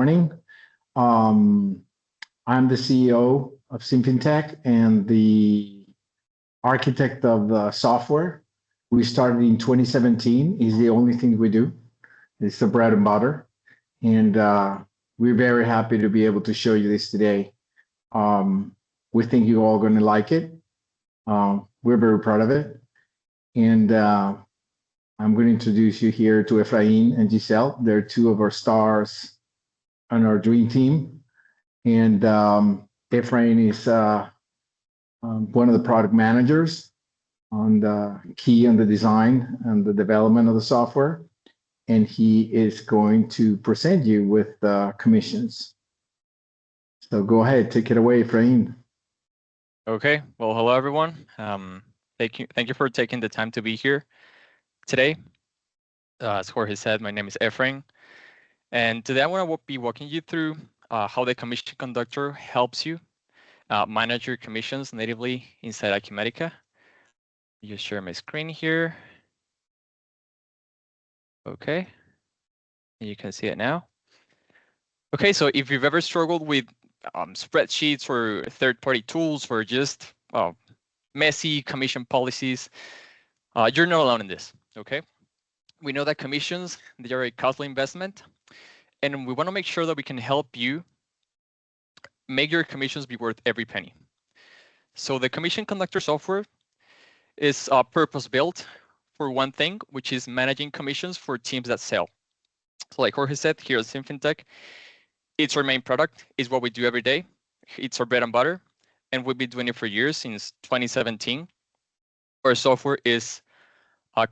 morning. I'm the CEO of SymFinTek and the architect of the software. We started in 2017. It's the only thing we do. It's the bread and butter. And we're very happy to be able to show you this today. We think you're all going to like it. We're very proud of it. And I'm going to introduce you here to Efrain and Giselle. They're two of our stars on our dream team. And Efrain is one of the product managers on the key on the design and the development of the software. And he is going to present you with commissions. So go ahead, take it away, Efrain. Okay, well, hello, everyone. Thank you for taking the time to be here today. As Jorge said, my name is Efrain. And today I want to be walking you through how the Commission Conductor helps you manage your commissions natively inside Acumatica. Just share my screen here. Okay, you can see it now. Okay, so if you've ever struggled with spreadsheets or third-party tools or just messy commission policies, you're not alone in this, okay? We know that commissions, they are a costly investment, and we want to make sure that we can help you make your commissions be worth every penny. So the Commission Conductor software is purpose-built for one thing, which is managing commissions for teams that sell. So like Jorge said, here at SymFinTek, it's our main product, it's what we do every day. It's our bread and butter, and we've been doing it for years, since 2017. Our software is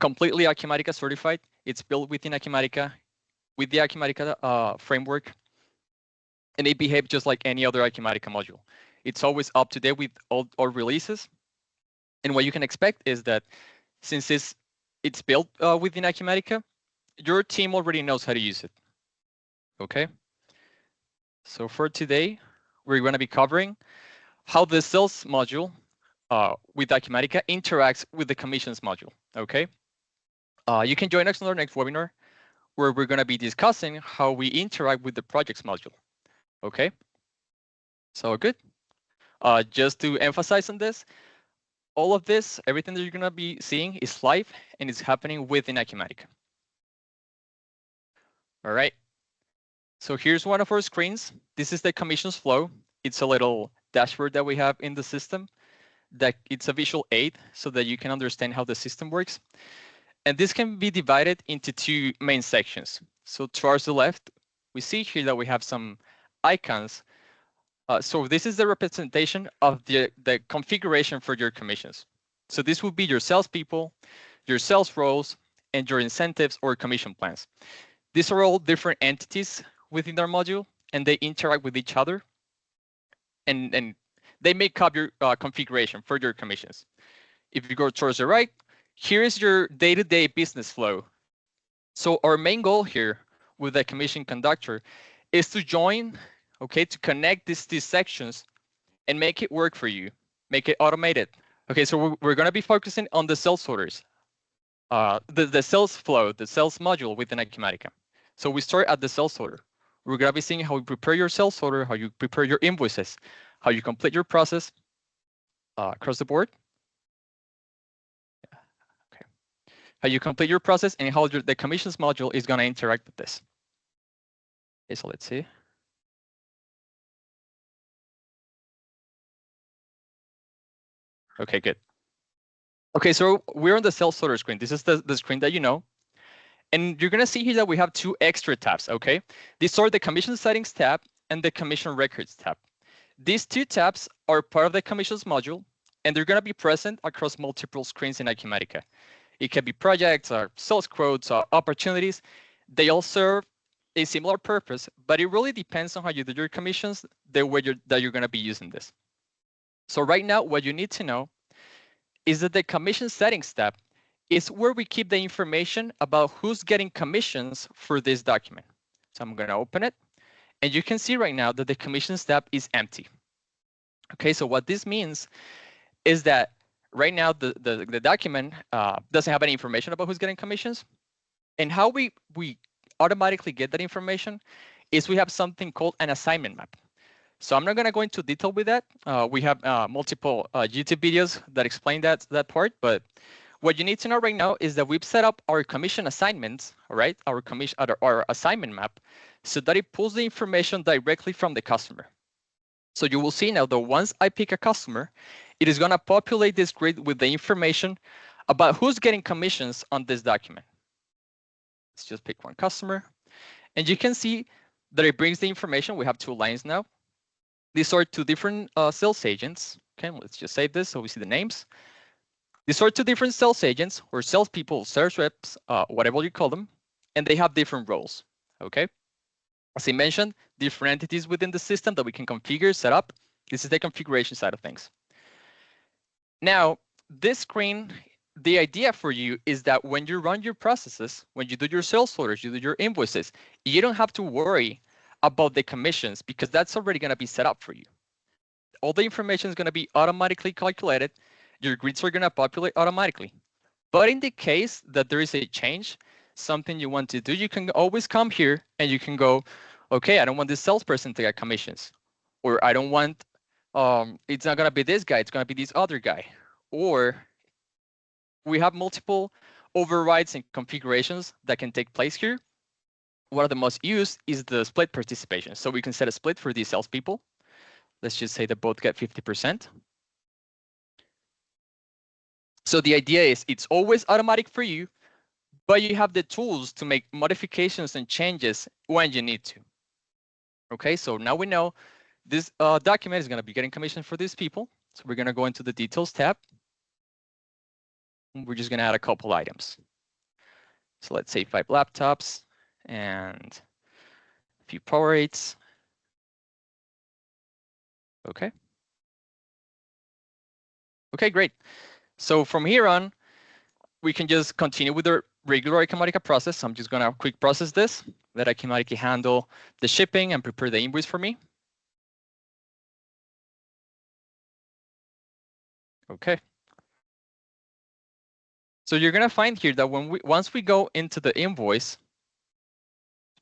completely Acumatica certified. It's built within Acumatica, with the Acumatica framework, and it behaves just like any other Acumatica module. It's always up to date with all our releases. And what you can expect is that since it's built within Acumatica, your team already knows how to use it. Okay. So for today, we're going to be covering how the sales module with Acumatica interacts with the commissions module. Okay. You can join us on our next webinar, where we're going to be discussing how we interact with the projects module. Okay. So good. Just to emphasize on this, all of this, everything that you're going to be seeing is live and it's happening within Acumatica. All right. So here's one of our screens. This is the commissions flow. It's a little dashboard that we have in the system. That it's a visual aid so that you can understand how the system works. And this can be divided into two main sections. So towards the left, we see here that we have some icons. So this is the representation of the configuration for your commissions. So this will be your salespeople, your sales roles, and your incentives or commission plans. These are all different entities within our module, and they interact with each other, and they make up your configuration for your commissions. If you go towards the right, here is your day-to-day business flow. So our main goal here with the Commission Conductor is to join, okay, to connect these sections and make it work for you, make it automated. Okay, so we're going to be focusing on the sales orders, the sales flow, the sales module within Acumatica. So we start at the sales order. We're going to be seeing how you prepare your sales order, how you prepare your invoices, how you complete your process across the board. Yeah. Okay. How you complete your process and how the commissions module is going to interact with this. Okay, so let's see. Okay, good. Okay, so we're on the sales order screen. This is the screen that you know. And you're going to see here that we have two extra tabs, okay? These are the commission settings tab and the commission records tab. These two tabs are part of the commissions module, and they're going to be present across multiple screens in Acumatica. It can be projects, or sales quotes, or opportunities. They all serve a similar purpose, but it really depends on how you do your commissions, the way that you're going to be using this. So right now, what you need to know is that the commission settings tab is where we keep the information about who's getting commissions for this document. So I'm going to open it, and you can see right now that the commissions tab is empty. Okay, so what this means is that right now the document doesn't have any information about who's getting commissions. And how we automatically get that information is we have something called an assignment map. So I'm not going to go into detail with that. We have multiple YouTube videos that explain that part, but what you need to know right now is that we've set up our commission assignments, all right, our assignment map, so that it pulls the information directly from the customer. So you will see now that once I pick a customer, it is going to populate this grid with the information about who's getting commissions on this document. Let's just pick one customer. And you can see that it brings the information. We have 2 lines now. These are 2 different sales agents. Okay, let's just save this so we see the names. These are 2 different sales agents or salespeople, sales reps, whatever you call them, and they have different roles. Okay. As I mentioned, different entities within the system that we can configure, set up. This is the configuration side of things. Now, this screen, the idea for you is that when you run your processes, when you do your sales orders, you do your invoices, you don't have to worry about the commissions because that's already going to be set up for you. All the information is going to be automatically calculated. Your grids are going to populate automatically. But in the case that there is a change, something you want to do, you can always come here and you can go, okay, I don't want this salesperson to get commissions, or I don't want, it's not going to be this guy, it's going to be this other guy. Or we have multiple overrides and configurations that can take place here. One of the most used is the split participation. So we can set a split for these salespeople. Let's just say that both get 50%. So the idea is it's always automatic for you, but you have the tools to make modifications and changes when you need to. Okay, so now we know this document is going to be getting commission for these people. So we're going to go into the details tab. We're just going to add a couple items. So let's say 5 laptops and a few power aids. Okay. Okay, great. So from here on, we can just continue with the regular Acumatica process. I'm just going to quick process this. Let Acumatica handle the shipping and prepare the invoice for me. Okay. So you're going to find here that once we go into the invoice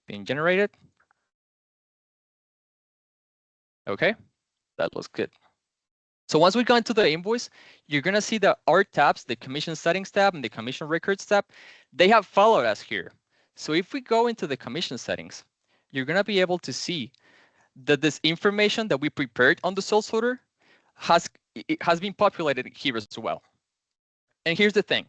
being generated. Okay, that looks good. So once we go into the invoice, you're going to see that our tabs, the commission settings tab and the commission records tab, they have followed us here. So if we go into the commission settings, you're going to be able to see that this information that we prepared on the sales order has been populated here as well. And here's the thing.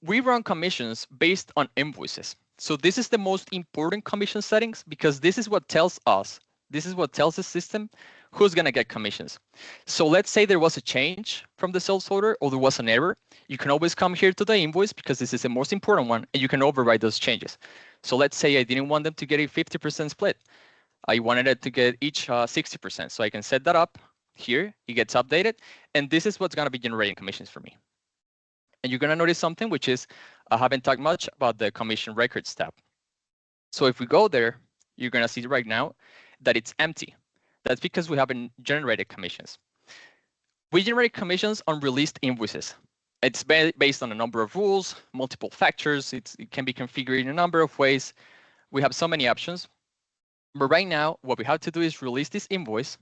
We run commissions based on invoices. So this is the most important commission settings because this is what tells us, this is what tells the system who's going to get commissions. So let's say there was a change from the sales order or there was an error. You can always come here to the invoice because this is the most important one and you can override those changes. So let's say I didn't want them to get a 50% split. I wanted it to get each 60%. So I can set that up here. It gets updated. And this is what's going to be generating commissions for me. And you're going to notice something, which is I haven't talked much about the commission records tab. So if we go there, you're going to see right now that it's empty. That's because we haven't generated commissions. We generate commissions on released invoices. It's based on a number of rules, multiple factors. It can be configured in a number of ways. We have so many options. But right now, what we have to do is release this invoice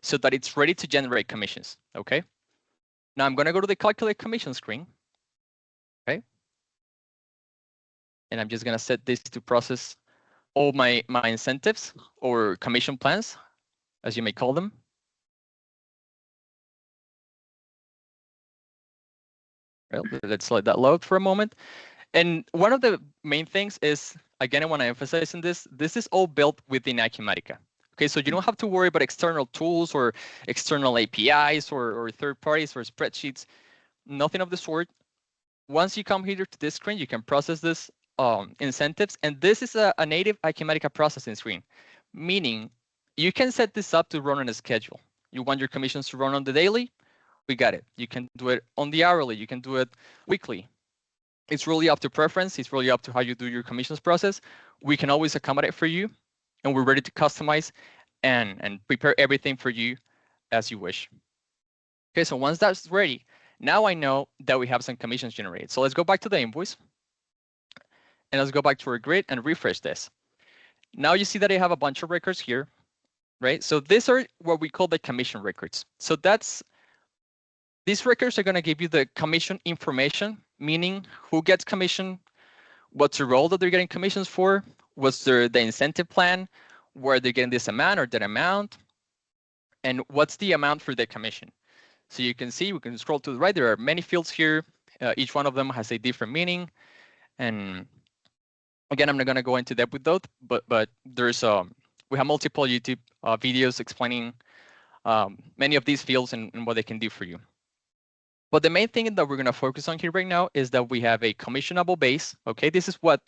so that it's ready to generate commissions. Okay. Now I'm going to go to the calculate commission screen. Okay. And I'm just going to set this to process all my incentives or commission plans, as you may call them. Well, let's let that load for a moment. And one of the main things is, again, I want to emphasize in this is all built within Acumatica. Okay, so you don't have to worry about external tools or external APIs or third parties or spreadsheets, nothing of the sort. Once you come here to this screen, you can process this incentives. And this is a native Acumatica processing screen, meaning you can set this up to run on a schedule. You want your commissions to run on the daily? We got it. You can do it on the hourly. You can do it weekly. It's really up to preference. It's really up to how you do your commissions process. We can always accommodate for you, and we're ready to customize and prepare everything for you as you wish. Okay, so once that's ready, now I know that we have some commissions generated. So let's go back to the invoice. And let's go back to our grid and refresh this. Now you see that I have a bunch of records here, right? So these are what we call the commission records. So these records are going to give you the commission information, meaning who gets commission, what's the role that they're getting commissions for, what's the incentive plan, where they're getting this amount or that amount, and what's the amount for the commission. So you can see, we can scroll to the right, there are many fields here. Each one of them has a different meaning. And again, I'm not going to go into depth with those, but there's we have multiple YouTube videos explaining many of these fields and what they can do for you. But the main thing that we're going to focus on here right now is that we have a commissionable base. Okay, this is what,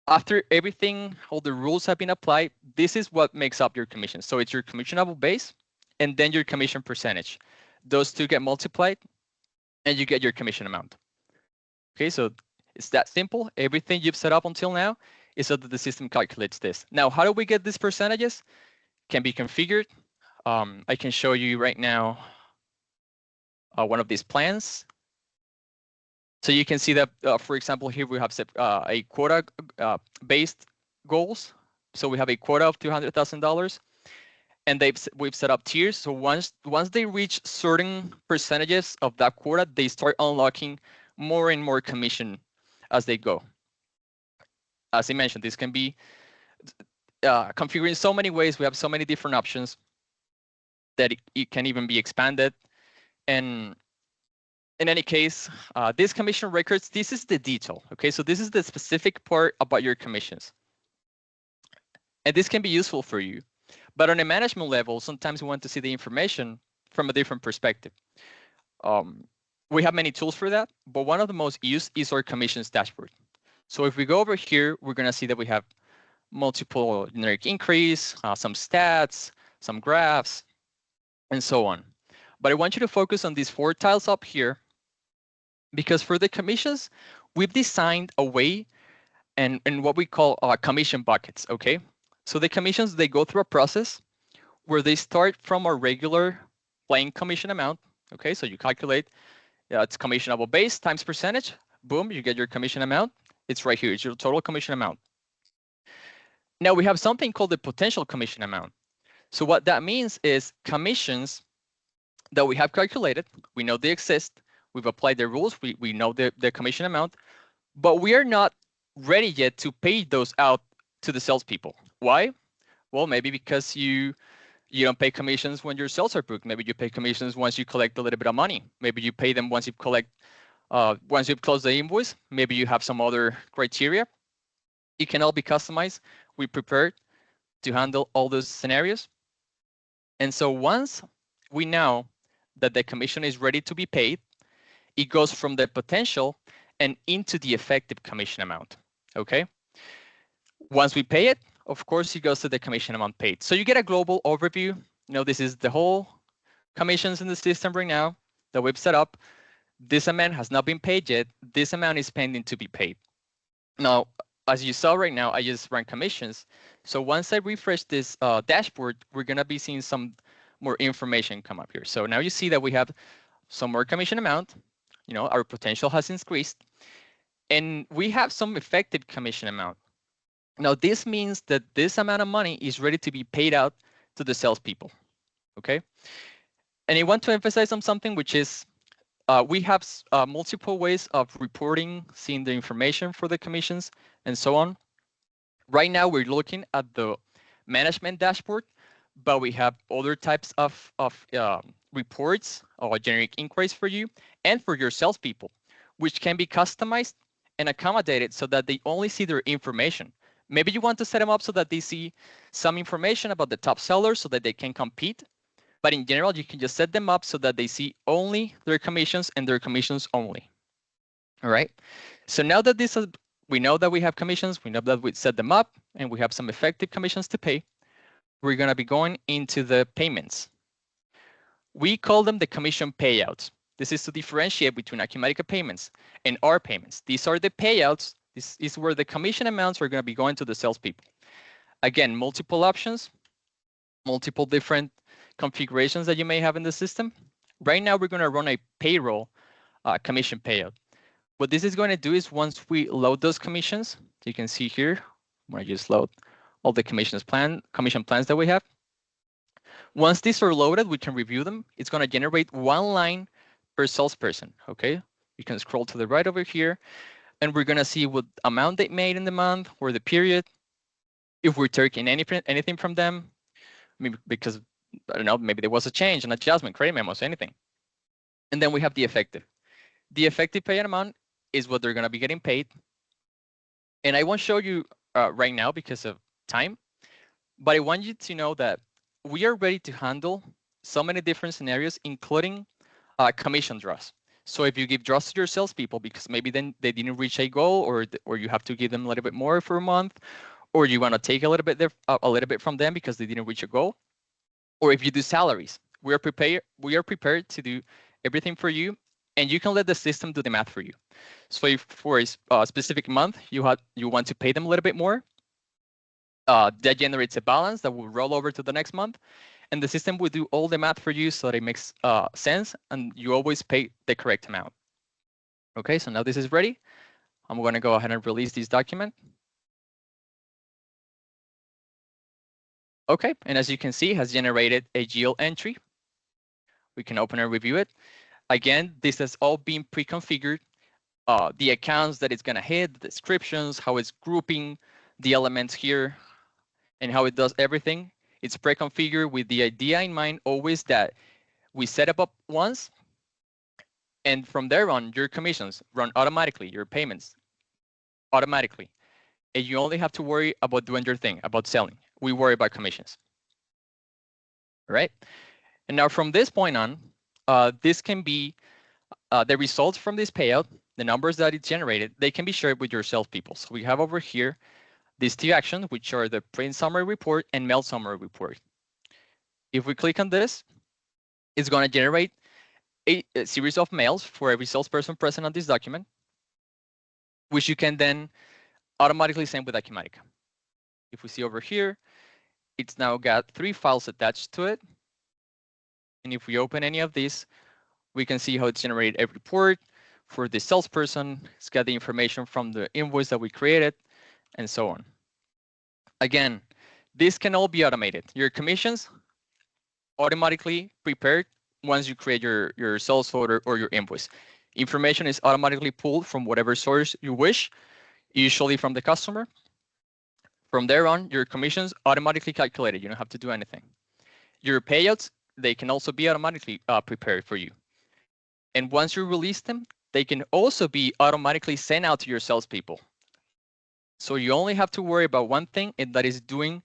after everything, all the rules have been applied, this is what makes up your commission. So it's your commissionable base and then your commission percentage. Those two get multiplied and you get your commission amount. Okay, so it's that simple. Everything you've set up until now is so that the system calculates this. Now, how do we get these percentages? Can be configured. I can show you right now one of these plans. So you can see that, for example, here we have set, a quota based goals. So we have a quota of $200,000, and we've set up tiers. So once they reach certain percentages of that quota, they start unlocking more and more commission as they go. As I mentioned, this can be configured in so many ways. We have so many different options that it can even be expanded. And in any case, these commission records, this is the detail. Okay, so this is the specific part about your commissions. And this can be useful for you. But on a management level, sometimes we want to see the information from a different perspective. We have many tools for that, but one of the most used is our commissions dashboard. So if we go over here, we're going to see that we have multiple generic increase, some stats, some graphs, and so on. But I want you to focus on these 4 tiles up here, because for the commissions, we've designed a way and what we call commission buckets, okay? So the commissions, they go through a process where they start from a regular plain commission amount, okay? So you calculate, it's commissionable base times percentage, boom, you get your commission amount. It's right here, it's your total commission amount. Now we have something called the potential commission amount. So what that means is commissions that we have calculated, we know they exist, we've applied the rules, we know the commission amount, but we are not ready yet to pay those out to the salespeople. Why? Well, maybe because you don't pay commissions when your sales are booked. Maybe you pay commissions once you collect a little bit of money. Maybe you pay them once you collect, once you've closed the invoice. Maybe you have some other criteria. It can all be customized. We prepared to handle all those scenarios. And so once we know that the commission is ready to be paid, it goes from the potential and into the effective commission amount, okay? Once we pay it, of course, it goes to the commission amount paid. So you get a global overview. You know, this is the whole commissions in the system right now that we've set up. This amount has not been paid yet. This amount is pending to be paid. Now, as you saw right now, I just ran commissions. So once I refresh this dashboard, we're gonna be seeing some more information come up here. So now you see that we have some more commission amount. You know, our potential has increased, and we have some effective commission amount. Now, this means that this amount of money is ready to be paid out to the salespeople, okay? And I want to emphasize on something, which is we have multiple ways of reporting, seeing the information for the commissions, and so on. Right now, we're looking at the management dashboard, but we have other types of reports or generic inquiries for you and for your salespeople, which can be customized and accommodated so that they only see their information. Maybe you want to set them up so that they see some information about the top sellers so that they can compete. But in general, you can just set them up so that they see only their commissions and their commissions only. All right. So now that this is, we know that we have commissions, we know that we set them up, and we have some effective commissions to pay. We're going to be going into the payments. We call them the commission payouts. This is to differentiate between Acumatica payments and our payments. These are the payouts. This is where the commission amounts are going to be going to the salespeople. Again, multiple options, multiple different configurations that you may have in the system. Right now, we're going to run a payroll commission payout. What this is going to do is once we load those commissions, you can see here, I'm going to just load all the commission plans that we have. Once these are loaded, we can review them. It's going to generate one line per salesperson. Okay, you can scroll to the right over here, and we're going to see what amount they made in the month or the period. If we're taking anything from them, maybe because I don't know, maybe there was a change, an adjustment, credit memos, anything. And then we have the effective. The effective payout amount is what they're going to be getting paid. And I won't show you right now because of time, but I want you to know that we are ready to handle so many different scenarios, including commission draws. So if you give draws to your salespeople because maybe then they didn't reach a goal, or you have to give them a little bit more for a month, or you want to take a little bit from them because they didn't reach a goal, or if you do salaries, we are prepared to do everything for you, and you can let the system do the math for you. So if for a specific month you want to pay them a little bit more, that generates a balance that will roll over to the next month, and the system will do all the math for you so that it makes sense and you always pay the correct amount. Okay, so now this is ready. I'm going to go ahead and release this document. Okay, and as you can see, it has generated a GL entry. We can open and review it. Again, this has all been pre-configured. The accounts that it's going to hit, the descriptions, how it's grouping the elements here, and how it does everything. It's pre-configured with the idea in mind always that we set it up once, and from there on, your commissions run automatically, your payments automatically. And you only have to worry about doing your thing, about selling. We worry about commissions. All right? And now from this point on, this can be the results from this payout, the numbers that it generated, they can be shared with your salespeople. So we have over here these two actions, which are the print summary report and mail summary report. If we click on this, it's going to generate a series of mails for every salesperson present on this document, which you can then automatically send with Acumatica. If we see over here, it's now got 3 files attached to it. And if we open any of these, we can see how it's generated a report for the salesperson. It's got the information from the invoice that we created, and so on. Again, this can all be automated. Your commissions automatically prepared once you create your sales order or your invoice. Information is automatically pulled from whatever source you wish, usually from the customer. From there on, your commissions automatically calculated. You don't have to do anything. Your payouts, they can also be automatically prepared for you. And once you release them, they can also be automatically sent out to your salespeople. So you only have to worry about one thing, and that is doing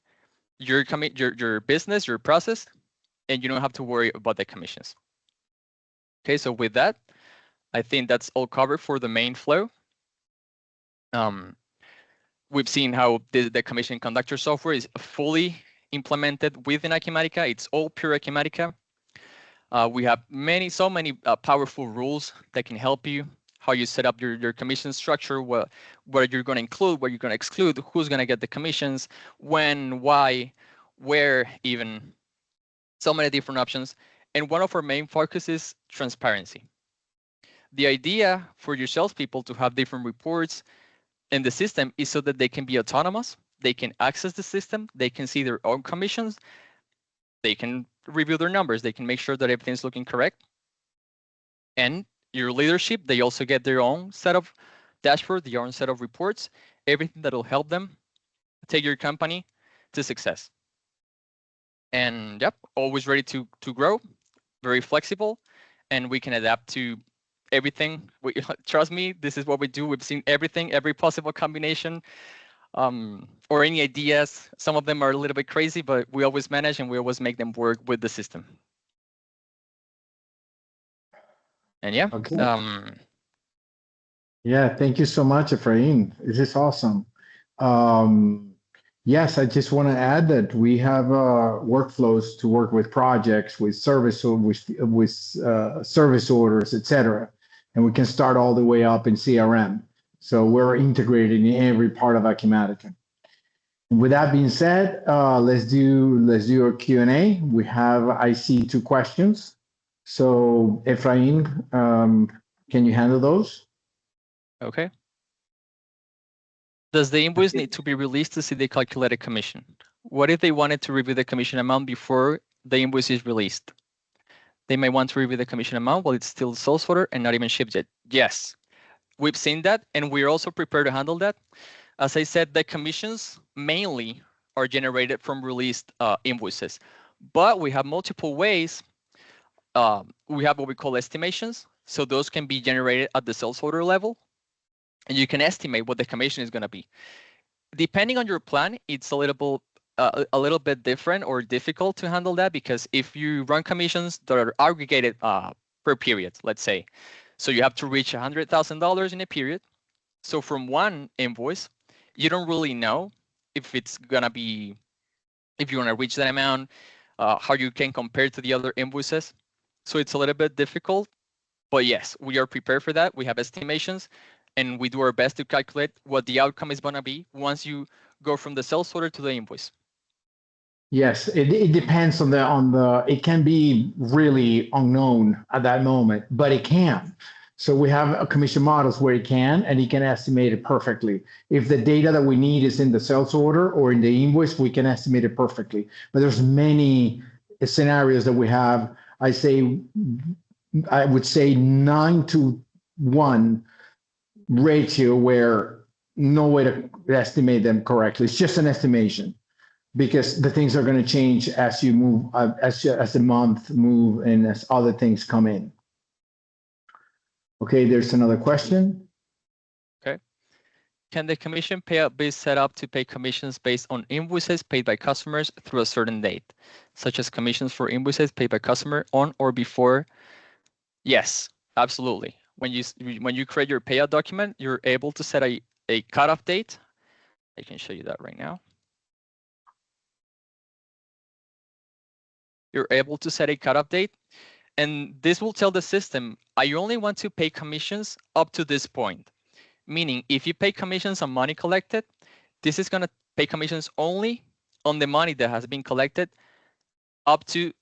your business, your process, and you don't have to worry about the commissions. Okay, so with that, I think that's all covered for the main flow. We've seen how the commission conductor software is fully implemented within Acumatica. It's all pure Acumatica. We have so many powerful rules that can help you, how you set up your commission structure, what you're going to include, what you're going to exclude, who's going to get the commissions, when, why, where, even. So many different options. And one of our main focuses is transparency. The idea for your salespeople to have different reports in the system is so that they can be autonomous, they can access the system, they can see their own commissions, they can review their numbers, they can make sure that everything's looking correct. And your leadership, they also get their own set of dashboard, their own set of reports, everything that will help them take your company to success. And yep, always ready to grow, very flexible, and we can adapt to everything. Trust me, this is what we do. We've seen everything, every possible combination, or any ideas. Some of them are a little bit crazy, but we always manage and we always make them work with the system. And yeah. Okay. Yeah, thank you so much, Efrain. This is awesome. Yes, I just want to add that we have workflows to work with projects, with service orders, etc. And we can start all the way up in CRM. So we're integrated in every part of Acumatica. And with that being said, let's do a Q&A. I see 2 questions. So Efrain, can you handle those? Okay. Does the invoice need to be released to see the calculated commission? What if they wanted to review the commission amount before the invoice is released? They may want to review the commission amount while it's still sales order and not even shipped yet. Yes, we've seen that, and we're also prepared to handle that. As I said, the commissions mainly are generated from released invoices, but we have multiple ways. We have what we call estimations. So those can be generated at the sales order level, and you can estimate what the commission is going to be. Depending on your plan, it's a little bit different or difficult to handle that, because if you run commissions that are aggregated per period, let's say, so you have to reach $100,000 in a period. So from one invoice, you don't really know if it's gonna be, if you want to reach that amount, how you can compare to the other invoices. So it's a little bit difficult, but yes, we are prepared for that. We have estimations, and we do our best to calculate what the outcome is gonna be once you go from the sales order to the invoice. Yes, it depends on the, it can be really unknown at that moment, but it can. So we have a commission models where it can, and it can estimate it perfectly. If the data that we need is in the sales order or in the invoice, we can estimate it perfectly. But there's many scenarios that we have. I would say 9-to-1 ratio where no way to estimate them correctly. It's just an estimation, because the things are going to change as you move, as the month move, and as other things come in. Okay, there's another question. Okay. Can the commission payout be set up to pay commissions based on invoices paid by customers through a certain date, such as commissions for invoices paid by customer on or before? Yes, absolutely. When you create your payout document, you're able to set a cutoff date. I can show you that right now. You're able to set a cutoff date, and this will tell the system, I only want to pay commissions up to this point. Meaning, if you pay commissions on money collected, this is going to pay commissions only on the money that has been collected up to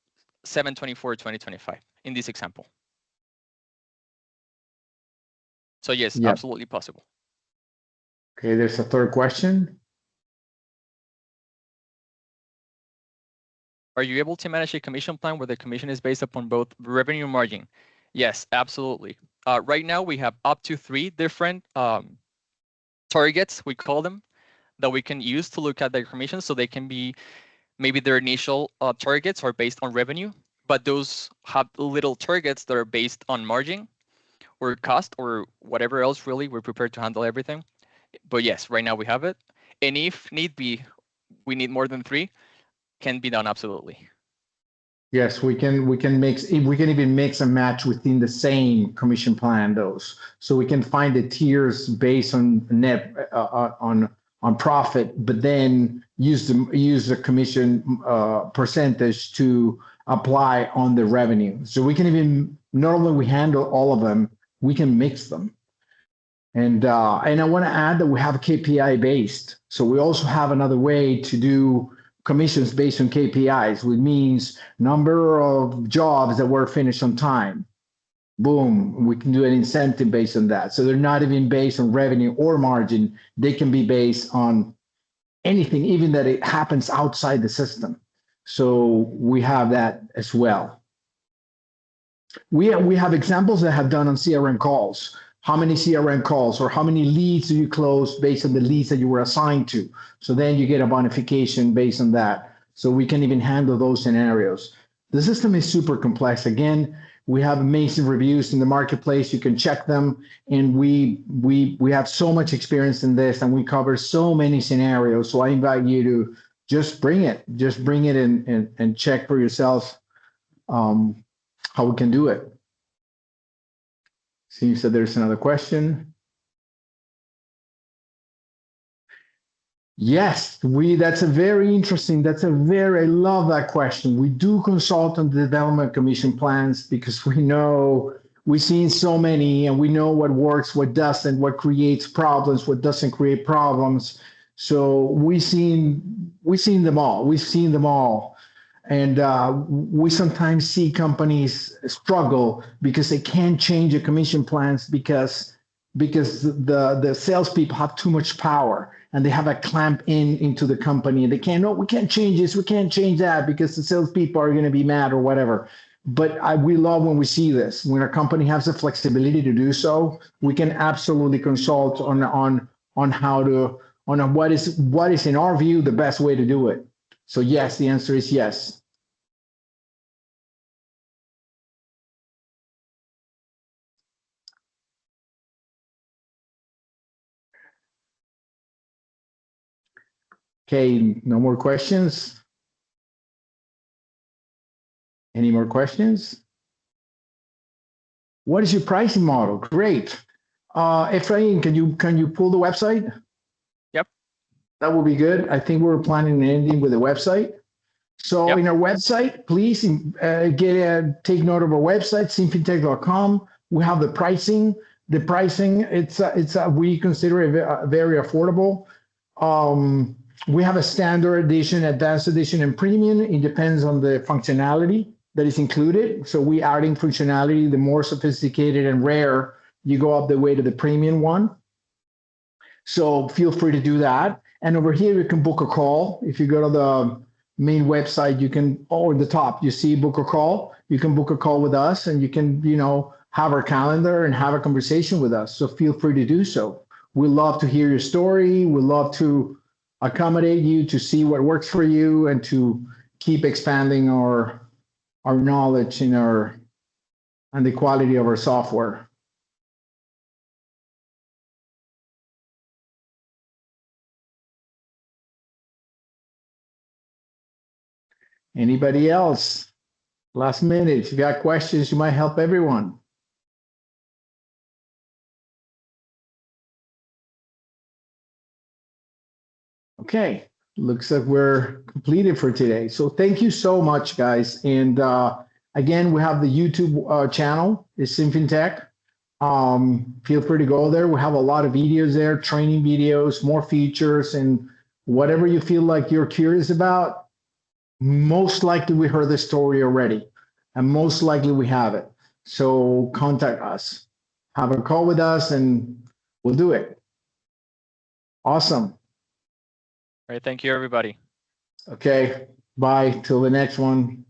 7/24/2025 in this example. So yes, Yeah. Absolutely possible. Okay, there's a third question. Are you able to manage a commission plan where the commission is based upon both revenue and margin? Yes, absolutely. Right now, we have up to 3 different targets, we call them, that we can use to look at their commissions. So they can be, maybe their initial targets are based on revenue, but those have little targets that are based on margin or cost or whatever else. Really, we're prepared to handle everything. But yes, right now we have it. And if need be, we need more than 3, can be done absolutely. Yes, we can even mix and match within the same commission plan those. So we can find the tiers based on net on profit, but then use the commission percentage to apply on the revenue. So we can even, not only we handle all of them, we can mix them. And I want to add that we have KPI based. So we also have another way to do commissions based on KPIs, which means number of jobs that were finished on time. Boom, we can do an incentive based on that. So they're not even based on revenue or margin. They can be based on anything, even that it happens outside the system. So we have that as well. We have examples that have done on CRM calls. How many CRM calls or how many leads do you close based on the leads that you were assigned to? So then you get a bonification based on that. So we can even handle those scenarios. The system is super complex. Again, we have amazing reviews in the marketplace. You can check them. And we have so much experience in this, and we cover so many scenarios. So I invite you to just bring it in and check for yourself how we can do it. Seems that there's another question. Yes, that's a very interesting, I love that question. We do consult on the development commission plans because we've seen so many, and we know what works, what doesn't, what creates problems, what doesn't create problems. So we've seen them all. And we sometimes see companies struggle because they can't change the commission plans because because the salespeople have too much power and they have a clamp into the company. They can't, no, we can't change this, we can't change that because the salespeople are going to be mad or whatever. But we love when we see this. When a company has the flexibility to do so, we can absolutely consult on how to on what is in our view the best way to do it. So yes, the answer is yes. Okay, no more questions? Any more questions? What is your pricing model? Great. Efrain, can you pull the website? Yep. That will be good. I think we're planning an ending with the website. So Yep. in our website, please take note of our website, SymFinTek.com. We have the pricing. The pricing, we consider it very affordable. We have a standard edition, advanced edition, and premium. It depends on the functionality that is included. So we adding functionality, the more sophisticated and rare, you go up the way to the premium one. So feel free to do that. And over here, you can book a call. If you go to the main website, you can, at the top, you see book a call. You can book a call with us and you can, have our calendar and have a conversation with us. So feel free to do so. We love to hear your story. We love to accommodate you, to see what works for you, and to keep expanding our knowledge and the quality of our software. Anybody else? Last minute, if you got questions, you might help everyone. Okay, looks like we're completed for today. So thank you so much, guys. And again, we have the YouTube channel, it's SymFinTek. Feel free to go there. We have a lot of videos there, training videos, more features, and whatever you feel like you're curious about. Most likely we heard the story already, and most likely we have it. So contact us, have a call with us, and we'll do it. Awesome. All right. Thank you, everybody. Okay. Bye. Till the next one.